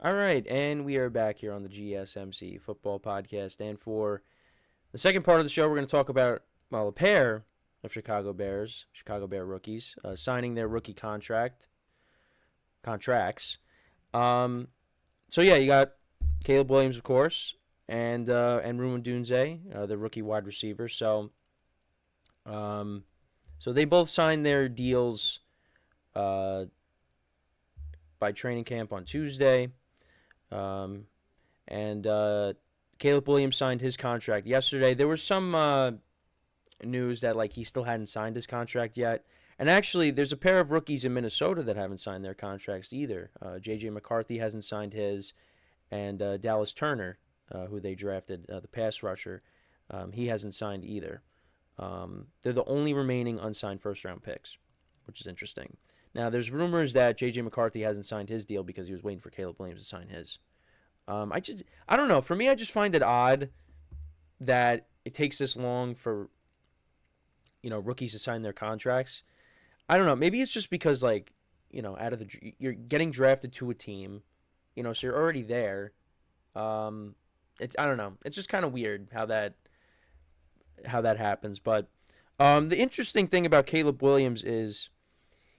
All right, and we are back here on the GSMC football podcast. And for the second part of the show, we're going to talk about, well, a pair of Chicago Bear rookies, signing their rookie contracts. Um, so yeah, you got Caleb Williams, of course, and Odunze, the rookie wide receiver. Um, so they both signed their deals uh, by training camp on Tuesday. Um, and Caleb Williams signed his contract yesterday. There was some news that like he still hadn't signed his contract yet. And actually, there's a pair of rookies in Minnesota that haven't signed their contracts either. J.J.McCarthy hasn't signed his, and Dallas Turner, who they drafted, the pass rusher, he hasn't signed either. They're the only remaining unsigned first-round picks, which is interesting. Now, there's rumors that J.J. McCarthy hasn't signed his deal because he was waiting for Caleb Williams to sign his. I don't know. For me, I just find it odd that it takes this long for rookies to sign their contracts. I don't know. Maybe it's just because like you're getting drafted to a team, so you're already there. I don't know. It's just kind of weird how that happens. But the interesting thing about Caleb Williams is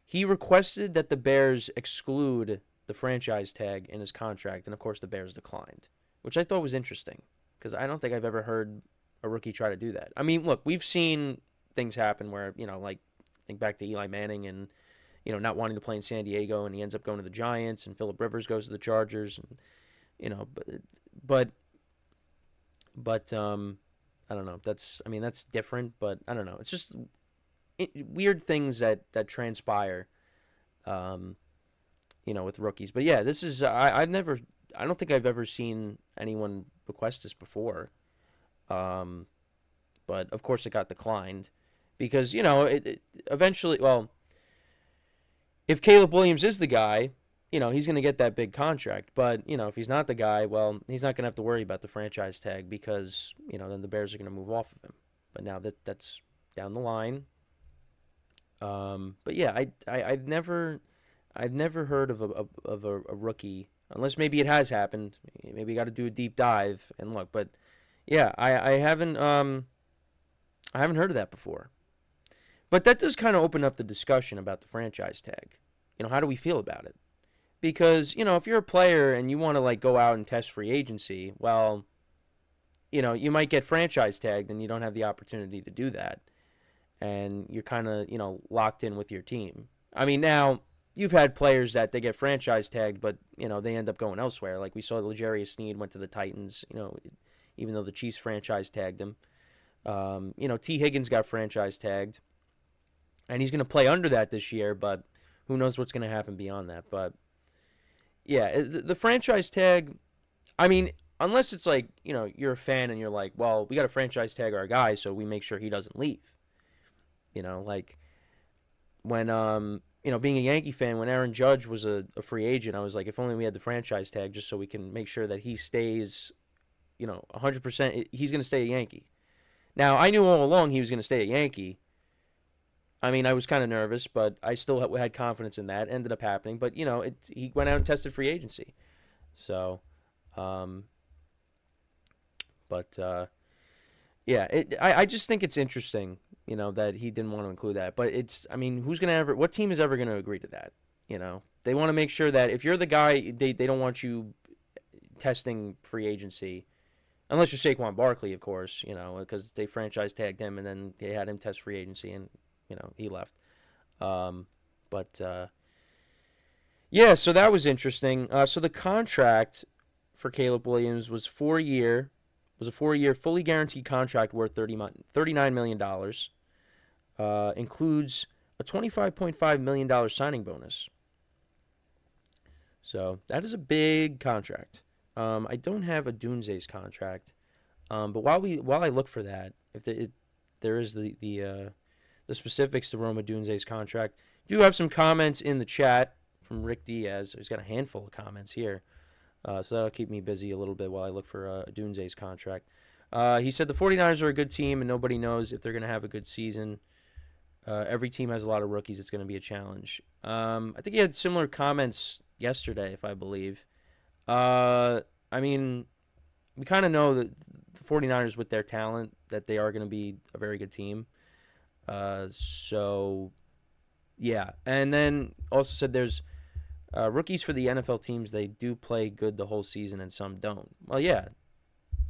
he requested that the Bears exclude the franchise tag in his contract, and of course the Bears declined, which I thought was interesting because I don't think I've ever heard a rookie try to do that. I mean, look, we've seen things happen where like think back to Eli Manning and not wanting to play in San Diego, and he ends up going to the Giants, and Phillip Rivers goes to the Chargers, and but I don't know. That's different, but I don't know. It's just weird things that transpire, um, with rookies. But yeah, this is I don't think I've ever seen anyone request this before. Um, but of course it got declined because it eventually. Well, if Caleb Williams is the guy, he's going to get that big contract. But if he's not the guy, well, he's not going to have to worry about the franchise tag because then the Bears are going to move off of him. But now that's down the line. But yeah, I've never heard of a rookie, unless maybe it has happened. Maybe you got to do a deep dive and look. But yeah, I haven't heard of that before. But that does kind of open up the discussion about the franchise tag. How do we feel about it? Because if you're a player and you want to like go out and test free agency, well, you might get franchise tagged and you don't have the opportunity to do that, and you're kind of locked in with your team. I mean, now you've had players that they get franchise tagged, but they end up going elsewhere. Like we saw, L'Jarius Sneed went to the Titans. Even though the Chiefs franchise tagged him. T. Higgins got franchise tagged, and he's going to play under that this year. But who knows what's going to happen beyond that? But yeah, the franchise tag. I mean, unless it's like you're a fan and you're like, well, we got to franchise tag our guy, so we make sure he doesn't leave. Like when being a Yankee fan, when Aaron Judge was a free agent, I was like, if only we had the franchise tag just so we can make sure that he stays, 100%. He's going to stay a Yankee. Now, I knew all along he was going to stay a Yankee. I mean, I was kind of nervous, but I still had confidence in that. Ended up happening, but he went out and tested free agency. So, um, but yeah, I just think it's interesting, that he didn't want to include that. But I mean, what team is ever going to agree to that? They want to make sure that if you're the guy, they don't want you testing free agency, unless you're Saquon Barkley, of course, because they franchise tagged him and then they had him test free agency and he left. But yeah, so that was interesting. So the contract for Caleb Williams was a 4-year fully guaranteed contract worth $39 million. Includes a $25.5 million signing bonus. So that is a big contract. I don't have Odunze's contract, but while I look for that, if there is the specifics to Rome Odunze's contract, do have some comments in the chat from Rick Diaz. He's got a handful of comments here, so that'll keep me busy a little bit while I look for Odunze's contract. He said the 49ers are a good team and nobody knows if they're going to have a good season. Every team has a lot of rookies. It's going to be a challenge. I think he had similar comments yesterday, if I believe. Uh, I mean, we kind of know that the 49ers, with their talent, that they are going to be a very good team. So yeah, and then also said there's rookies for the NFL teams. They do play good the whole season, and some don't. Well, yeah,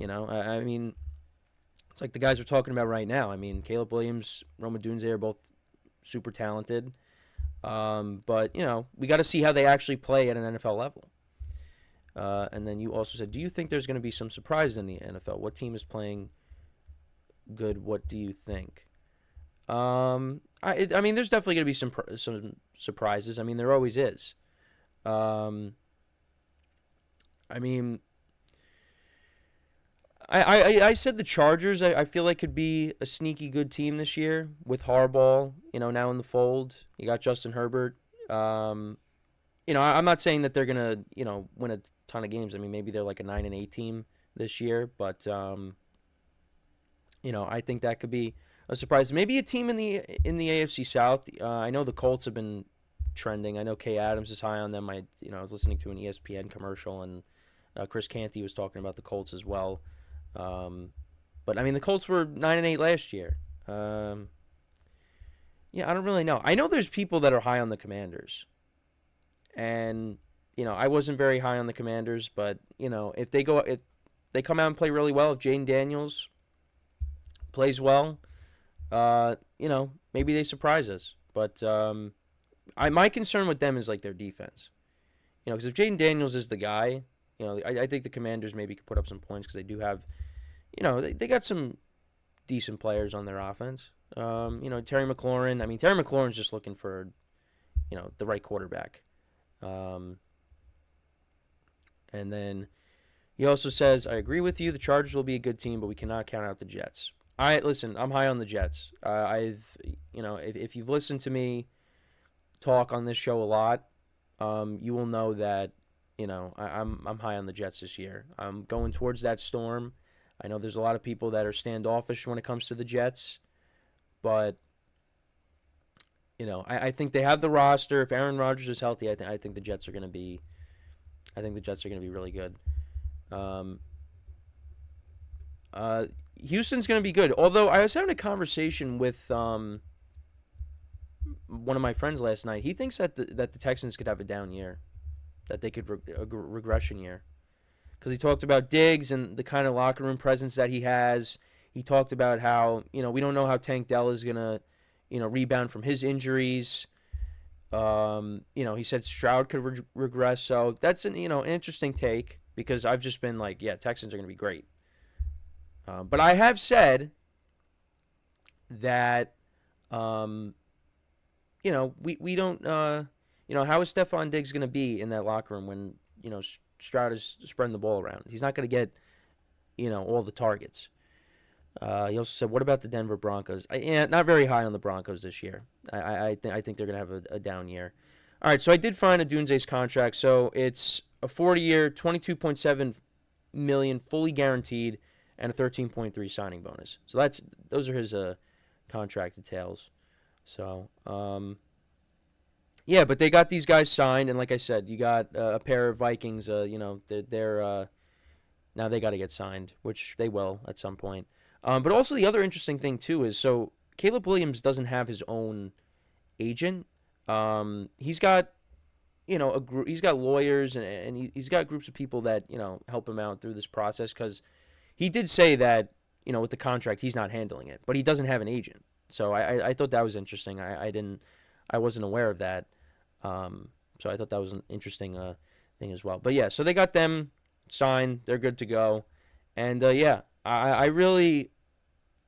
I mean, it's like the guys we're talking about right now. I mean, Caleb Williams, Rome Odunze are both super talented. But we got to see how they actually play at an NFL level. And then you also said, do you think there's going to be some surprise in the NFL? What team is playing good? What do you think? I mean, there's definitely going to be some surprises. I mean, there always is. Um, I mean, I said the Chargers. I feel like could be a sneaky good team this year with Harbaugh. Now in the fold. You got Justin Herbert. Um, I'm not saying that they're gonna win a ton of games. I mean, maybe they're like a 9-8 team this year, but I think that could be a surprise. Maybe a team in the AFC South. I know the Colts have been trending. I know Kay Adams is high on them. I was listening to an ESPN commercial, and Chris Canty was talking about the Colts as well. Um, but I mean, the Colts were 9-8 last year. Yeah, I don't really know. I know there's people that are high on the Commanders, and I wasn't very high on the Commanders, but if they come out and play really well, if Jaden Daniels plays well, maybe they surprise us. But my concern with them is like their defense. Because if Jaden Daniels is the guy, I think the Commanders maybe could put up some points because they do have, they got some decent players on their offense. Terry McLaurin. I mean, Terry McLaurin's just looking for, the right quarterback. Um, and then he also says, I agree with you. The Chargers will be a good team, but we cannot count out the Jets. Listen. I'm high on the Jets. If you've listened to me talk on this show a lot, you will know that I'm high on the Jets this year. I'm going towards that storm. I know there's a lot of people that are standoffish when it comes to the Jets, but I think they have the roster. If Aaron Rodgers is healthy, I think the Jets are going to be. I think the Jets are going to be really good. Um, Houston's going to be good. Although I was having a conversation with one of my friends last night. He thinks that the Texans could have a down year, that they could a regression year, because he talked about Diggs and the kind of locker room presence that he has. He talked about how we don't know how Tank Dell is gonna rebound from his injuries. He said Stroud could regress. So that's an interesting take, because I've just been like, yeah, Texans are gonna be great. But I have said that we don't how is Stephon Diggs going to be in that locker room when Stroud is spreading the ball around? He's not going to get all the targets. He also said, what about the Denver Broncos? Not very high on the Broncos this year. I think they're going to have a down year. All right, so I did find Odunze's contract. So it's a 40-year, $22.7 million fully guaranteed, and a 13.3 signing bonus. So those are his contract details. So yeah, but they got these guys signed, and like I said, you got a pair of Vikings. They're now they got to get signed, which they will at some point. But also the other interesting thing too is, so Caleb Williams doesn't have his own agent. He's got he's got lawyers, and he's got groups of people that help him out through this process, because he did say that with the contract he's not handling it, but he doesn't have an agent. So I thought that was interesting. I wasn't aware of that. So I thought that was an interesting thing as well. But yeah, so they got them signed. They're good to go. And yeah, I really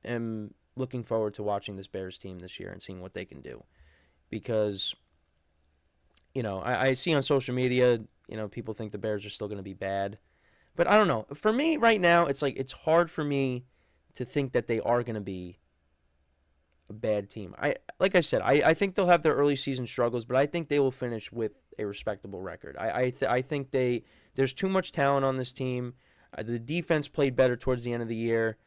am looking forward to watching this Bears team this year and seeing what they can do. Because, I see on social media, people think the Bears are still going to be bad. But I don't know. For me right now, it's like it's hard for me to think that they are going to be a bad team. Like I said, I think they'll have their early season struggles, but I think they will finish with a respectable record. I think there's too much talent on this team. The defense played better towards the end of the year.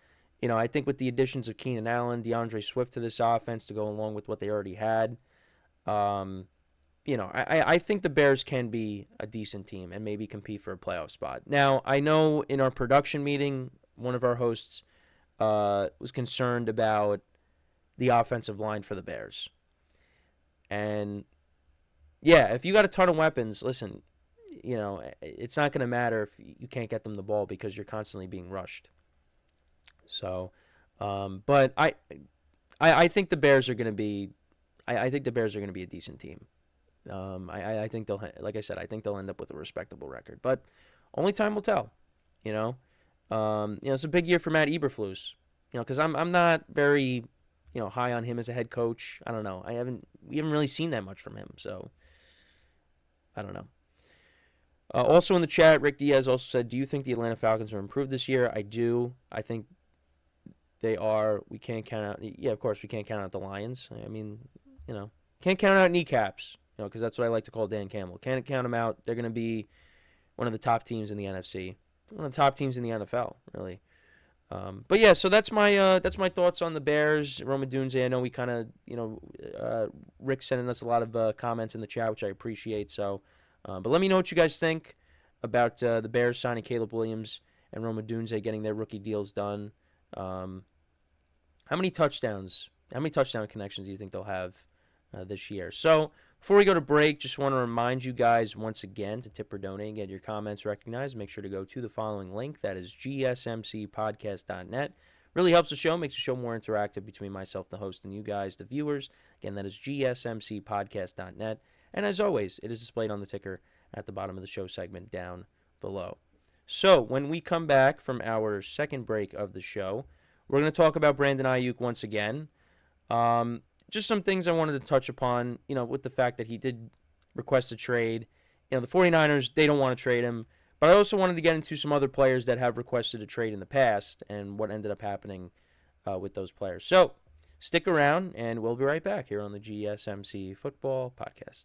I think with the additions of Keenan Allen, DeAndre Swift to this offense to go along with what they already had, I think the Bears can be a decent team and maybe compete for a playoff spot. Now, I know in our production meeting, one of our hosts was concerned about the offensive line for the Bears. And yeah, if you got a ton of weapons, listen, it's not going to matter if you can't get them the ball because you're constantly being rushed. So, but I think the Bears are going to be, I think the Bears are going to be a decent team. I think they'll, like I said, I think they'll end up with a respectable record, but only time will tell. You know, it's a big year for Matt Eberflus. Because I'm not very, high on him as a head coach. I don't know. We haven't really seen that much from him, so I don't know. Also in the chat, Rick Diaz also said, "Do you think the Atlanta Falcons are improved this year?" I do. I think they are. We can't count out. Yeah, of course we can't count out the Lions. I mean, can't count out kneecaps. Because that's what I like to call Dan Campbell. Can't count them out. They're going to be one of the top teams in the NFC, one of the top teams in the NFL, really. But yeah, so that's my thoughts on the Bears. Rome Odunze. I know we kind of Rick sending us a lot of comments in the chat, which I appreciate. So, but let me know what you guys think about the Bears signing Caleb Williams and Rome Odunze getting their rookie deals done. How many touchdown connections do you think they'll have this year? So before we go to break, just want to remind you guys once again to tip or donate and get your comments recognized. Make sure to go to the following link. That is GSMCPodcast.net. Really helps the show, makes the show more interactive between myself, the host, and you guys, the viewers. Again, that is GSMCPodcast.net. And as always, it is displayed on the ticker at the bottom of the show segment down below. So when we come back from our second break of the show, we're going to talk about Brandon Ayuk once again. Just some things I wanted to touch upon, with the fact that he did request a trade. The 49ers, they don't want to trade him. But I also wanted to get into some other players that have requested a trade in the past and what ended up happening with those players. So stick around, and we'll be right back here on the GSMC Football Podcast.